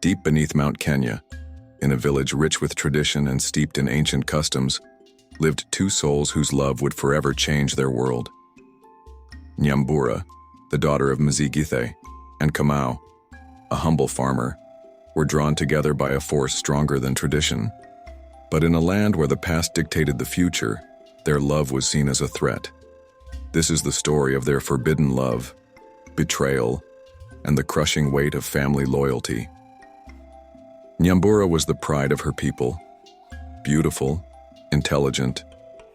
Deep beneath Mount Kenya, in a village rich with tradition and steeped in ancient customs, lived two souls whose love would forever change their world. Nyambura, the daughter of Mzigithe, and Kamau, a humble farmer, were drawn together by a force stronger than tradition. But in a land where the past dictated the future, their love was seen as a threat. This is the story of their forbidden love, betrayal, and the crushing weight of family loyalty. Nyambura was the pride of her people, beautiful, intelligent,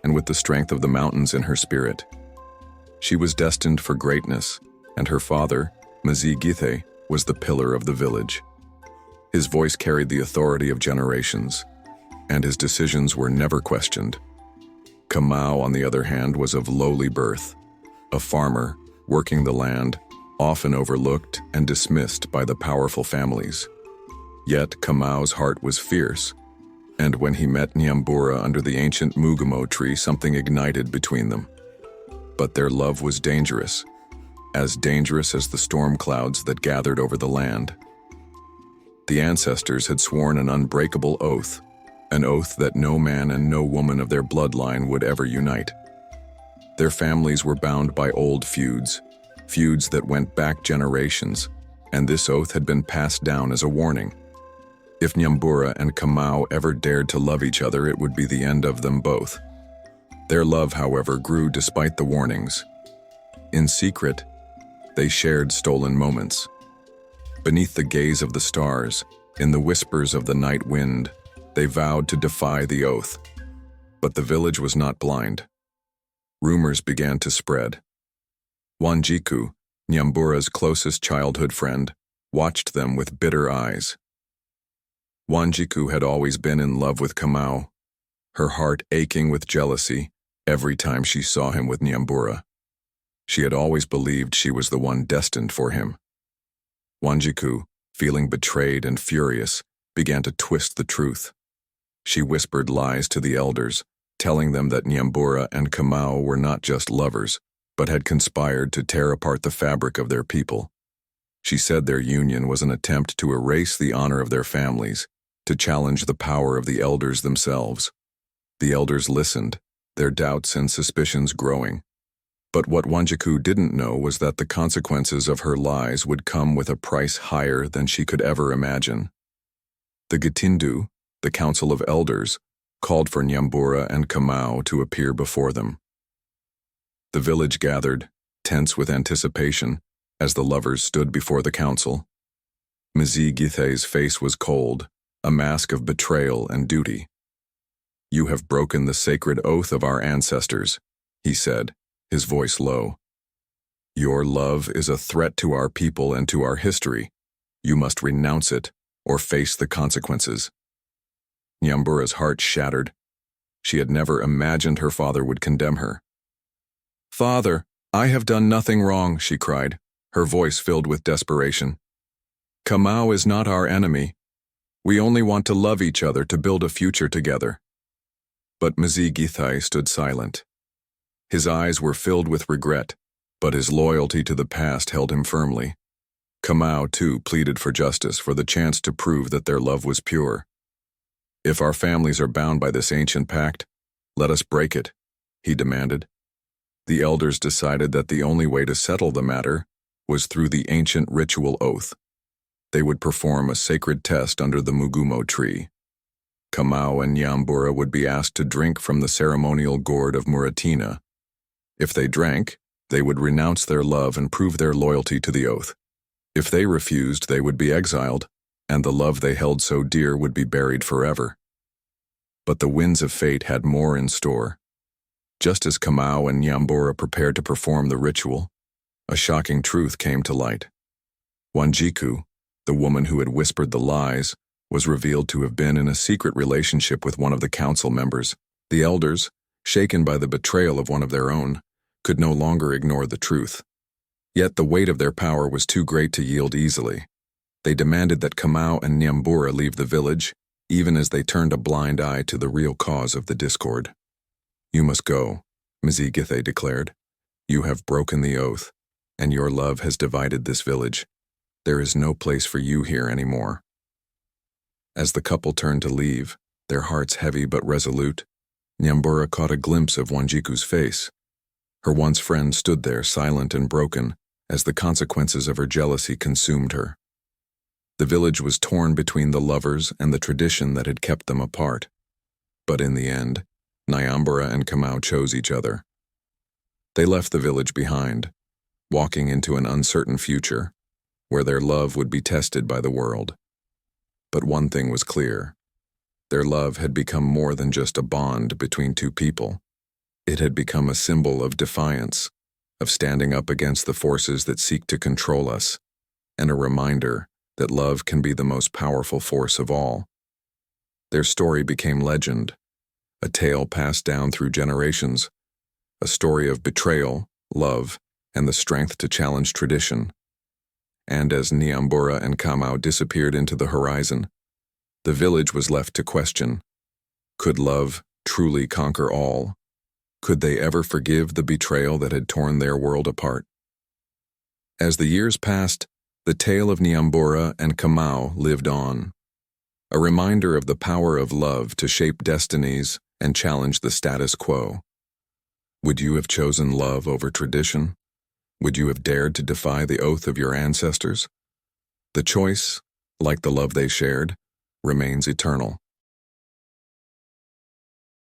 and with the strength of the mountains in her spirit. She was destined for greatness, and her father, Mzigithe, was the pillar of the village. His voice carried the authority of generations, and his decisions were never questioned. Kamau, on the other hand, was of lowly birth, a farmer, working the land, often overlooked and dismissed by the powerful families. Yet Kamau's heart was fierce, and when he met Nyambura under the ancient mugumo tree, something ignited between them. But their love was dangerous as the storm clouds that gathered over the land. The ancestors had sworn an unbreakable oath, an oath that no man and no woman of their bloodline would ever unite. Their families were bound by old feuds that went back generations, and this oath had been passed down as a warning. If Nyambura and Kamau ever dared to love each other, it would be the end of them both. Their love, however, grew despite the warnings. In secret, they shared stolen moments. Beneath the gaze of the stars, in the whispers of the night wind, they vowed to defy the oath. But the village was not blind. Rumors began to spread. Wanjiku, Nyambura's closest childhood friend, watched them with bitter eyes. Wanjiku had always been in love with Kamau, her heart aching with jealousy every time she saw him with Nyambura. She had always believed she was the one destined for him. Wanjiku, feeling betrayed and furious, began to twist the truth. She whispered lies to the elders, telling them that Nyambura and Kamau were not just lovers, but had conspired to tear apart the fabric of their people. She said their union was an attempt to erase the honor of their families, to challenge the power of the elders themselves. The elders listened, their doubts and suspicions growing. But what Wanjiku didn't know was that the consequences of her lies would come with a price higher than she could ever imagine. The Gitindu, the Council of Elders, called for Nyambura and Kamau to appear before them. The village gathered, tense with anticipation, as the lovers stood before the council. Mzigithe's face was cold, a mask of betrayal and duty. "You have broken the sacred oath of our ancestors," he said, his voice low. "Your love is a threat to our people and to our history. You must renounce it or face the consequences." Nyambura's heart shattered. She had never imagined her father would condemn her. "Father, I have done nothing wrong," she cried, her voice filled with desperation. "Kamau is not our enemy. We only want to love each other, to build a future together." But Mzigithe stood silent. His eyes were filled with regret, but his loyalty to the past held him firmly. Kamau, too, pleaded for justice, for the chance to prove that their love was pure. "If our families are bound by this ancient pact, let us break it," he demanded. The elders decided that the only way to settle the matter was through the ancient ritual oath. They would perform a sacred test under the mugumo tree. Kamau and Nyambura would be asked to drink from the ceremonial gourd of Muratina. If they drank, they would renounce their love and prove their loyalty to the oath. If they refused, they would be exiled, and the love they held so dear would be buried forever. But the winds of fate had more in store. Just as Kamau and Nyambura prepared to perform the ritual, a shocking truth came to light. Wanjiku, the woman who had whispered the lies, was revealed to have been in a secret relationship with one of the council members. The elders, shaken by the betrayal of one of their own, could no longer ignore the truth. Yet the weight of their power was too great to yield easily. They demanded that Kamau and Nyambura leave the village, even as they turned a blind eye to the real cause of the discord. "You must go," Mzigithe declared. "You have broken the oath, and your love has divided this village. There is no place for you here anymore." As the couple turned to leave, their hearts heavy but resolute, Nyambura caught a glimpse of Wanjiku's face. Her once friend stood there silent and broken as the consequences of her jealousy consumed her. The village was torn between the lovers and the tradition that had kept them apart. But in the end, Nyambura and Kamau chose each other. They left the village behind, walking into an uncertain future, where their love would be tested by the world. But one thing was clear. Their love had become more than just a bond between two people. It had become a symbol of defiance, of standing up against the forces that seek to control us, and a reminder that love can be the most powerful force of all. Their story became legend, a tale passed down through generations, a story of betrayal, love, and the strength to challenge tradition. And as Nyambura and Kamau disappeared into the horizon, the village was left to question, could love truly conquer all? Could they ever forgive the betrayal that had torn their world apart? As the years passed, the tale of Nyambura and Kamau lived on, a reminder of the power of love to shape destinies and challenge the status quo. Would you have chosen love over tradition? Would you have dared to defy the oath of your ancestors? The choice, like the love they shared, remains eternal.